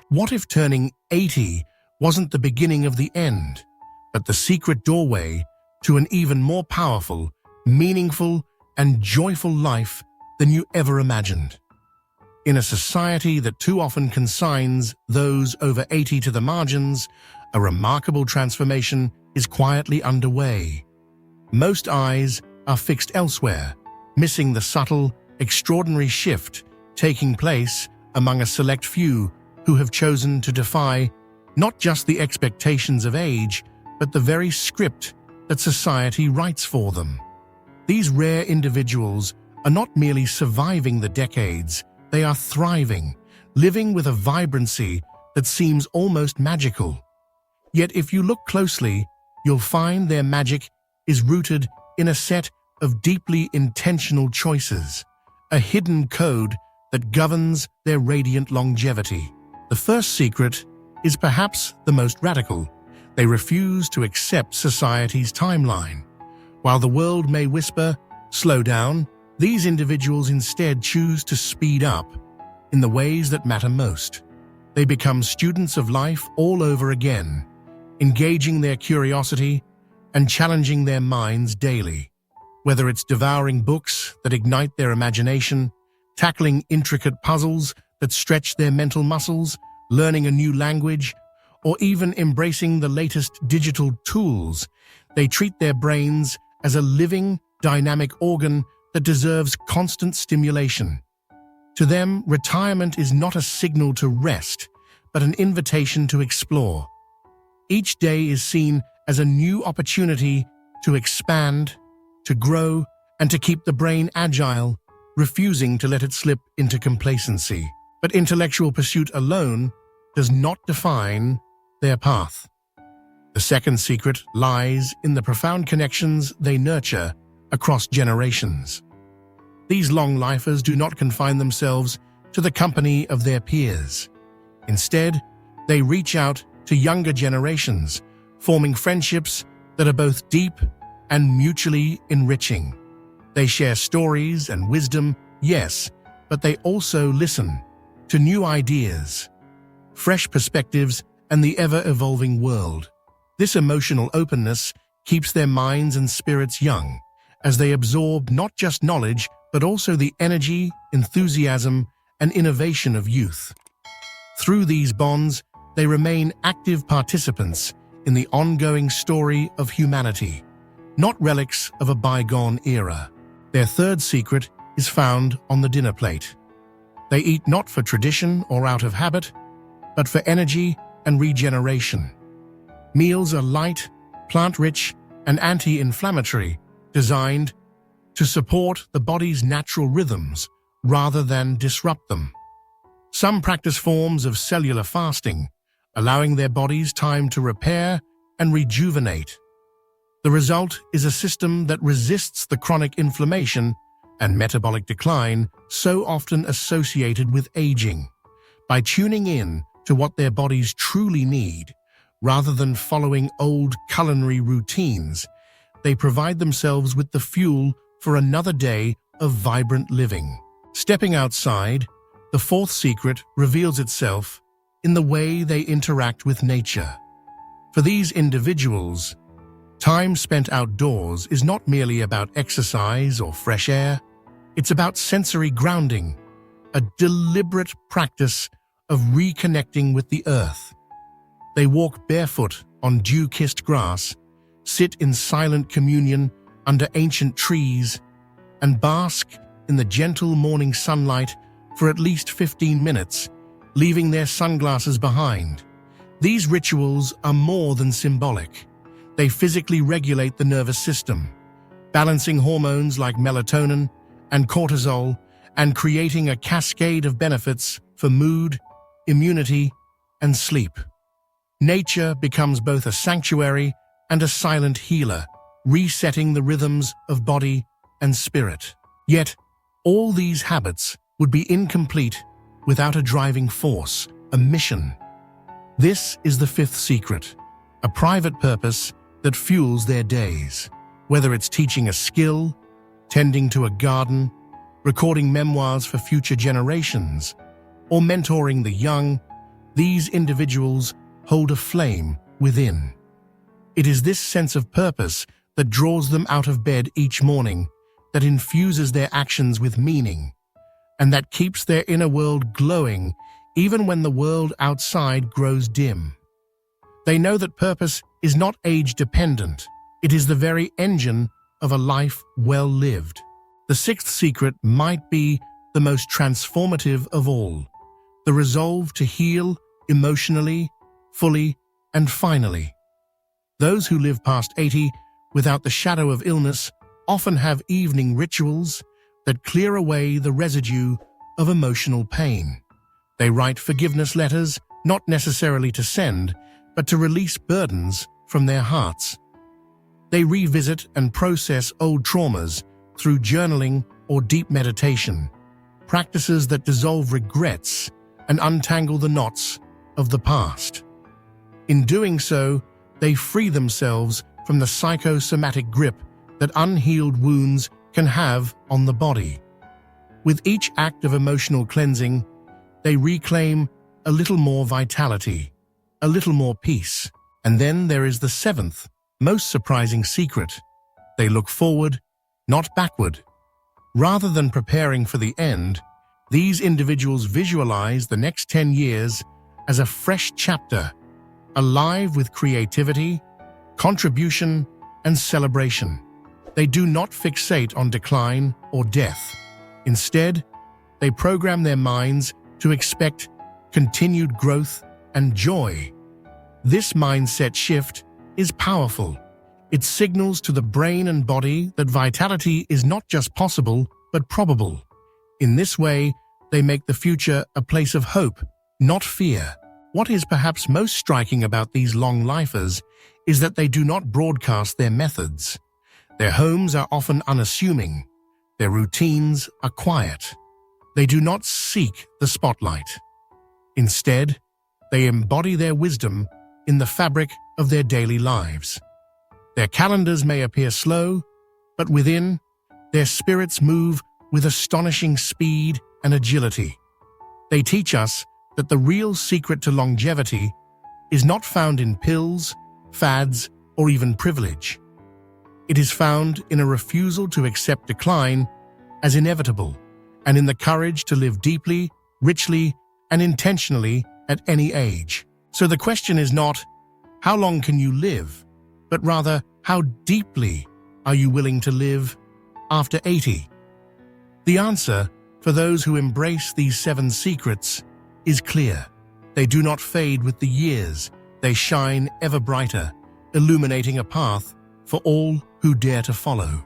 What if turning 80 wasn't the beginning of the end, but the secret doorway to an even more powerful, meaningful, and joyful life than you ever imagined? In a society that too often consigns those over 80 to the margins, a remarkable transformation is quietly underway. Most eyes are fixed elsewhere, missing the subtle, extraordinary shift taking place among a select few who have chosen to defy not just the expectations of age, but the very script that society writes for them. These rare individuals are not merely surviving the decades, they are thriving, living with a vibrancy that seems almost magical. Yet if you look closely, you'll find their magic is rooted in a set of deeply intentional choices, a hidden code that governs their radiant longevity. The first secret is perhaps the most radical. They refuse to accept society's timeline. While the world may whisper, "Slow down," these individuals instead choose to speed up in the ways that matter most. They become students of life all over again, engaging their curiosity and challenging their minds daily. Whether it's devouring books that ignite their imagination, tackling intricate puzzles that stretch their mental muscles, learning a new language, or even embracing the latest digital tools, they treat their brains as a living, dynamic organ that deserves constant stimulation. To them, retirement is not a signal to rest, but an invitation to explore. Each day is seen as a new opportunity to expand, to grow, and to keep the brain agile, refusing to let it slip into complacency. But intellectual pursuit alone does not define their path. The second secret lies in the profound connections they nurture across generations. These long-lifers do not confine themselves to the company of their peers. Instead, they reach out to younger generations, forming friendships that are both deep and mutually enriching. They share stories and wisdom, yes, but they also listen to new ideas, fresh perspectives, and the ever-evolving world. This emotional openness keeps their minds and spirits young, as they absorb not just knowledge, but also the energy, enthusiasm, and innovation of youth. Through these bonds, they remain active participants in the ongoing story of humanity, not relics of a bygone era. Their third secret is found on the dinner plate. They eat not for tradition or out of habit, but for energy and regeneration. Meals are light, plant-rich, and anti-inflammatory, designed to support the body's natural rhythms rather than disrupt them. Some practice forms of cellular fasting, allowing their bodies time to repair and rejuvenate. The result is a system that resists the chronic inflammation and metabolic decline so often associated with aging. By tuning in to what their bodies truly need, rather than following old culinary routines, they provide themselves with the fuel for another day of vibrant living. Stepping outside, the fourth secret reveals itself in the way they interact with nature. For these individuals, time spent outdoors is not merely about exercise or fresh air, it's about sensory grounding, a deliberate practice of reconnecting with the earth. They walk barefoot on dew-kissed grass, sit in silent communion under ancient trees, and bask in the gentle morning sunlight for at least 15 minutes, leaving their sunglasses behind. These rituals are more than symbolic. They physically regulate the nervous system, balancing hormones like melatonin and cortisol and creating a cascade of benefits for mood, immunity, and sleep. Nature becomes both a sanctuary and a silent healer, resetting the rhythms of body and spirit. Yet, all these habits would be incomplete without a driving force, a mission. This is the fifth secret, a private purpose that fuels their days. Whether it's teaching a skill, tending to a garden, recording memoirs for future generations, or mentoring the young, These individuals hold a flame within. It is this sense of purpose that draws them out of bed each morning, that infuses their actions with meaning, and that keeps their inner world glowing even when the world outside grows dim. They know that purpose is not age-dependent. It is the very engine of a life well lived. The sixth secret might be the most transformative of all: the resolve to heal emotionally, fully, and finally. Those who live past 80 without the shadow of illness often have evening rituals that clear away the residue of emotional pain. They write forgiveness letters, not necessarily to send, but to release burdens from their hearts. They revisit and process old traumas through journaling or deep meditation, practices that dissolve regrets and untangle the knots of the past. In doing so, they free themselves from the psychosomatic grip that unhealed wounds can have on the body. With each act of emotional cleansing, they reclaim a little more vitality, a little more peace. And then there is the seventh, most surprising secret. They look forward, not backward. Rather than preparing for the end, these individuals visualize the next 10 years as a fresh chapter, alive with creativity, contribution, and celebration. They do not fixate on decline or death. Instead, they program their minds to expect continued growth and joy. This mindset shift is powerful. It signals to the brain and body that vitality is not just possible, but probable. In this way, they make the future a place of hope, not fear. What is perhaps most striking about these long-lifers is that they do not broadcast their methods. Their homes are often unassuming. Their routines are quiet. They do not seek the spotlight. Instead, they embody their wisdom in the fabric of their daily lives. Their calendars may appear slow, but within, their spirits move with astonishing speed and agility. They teach us that the real secret to longevity is not found in pills, fads, or even privilege. It is found in a refusal to accept decline as inevitable, and in the courage to live deeply, richly, and intentionally at any age. So the question is not, how long can you live? But rather, how deeply are you willing to live after 80? The answer, for those who embrace these 7 secrets, is clear. They do not fade with the years. They shine ever brighter, illuminating a path for all who dare to follow.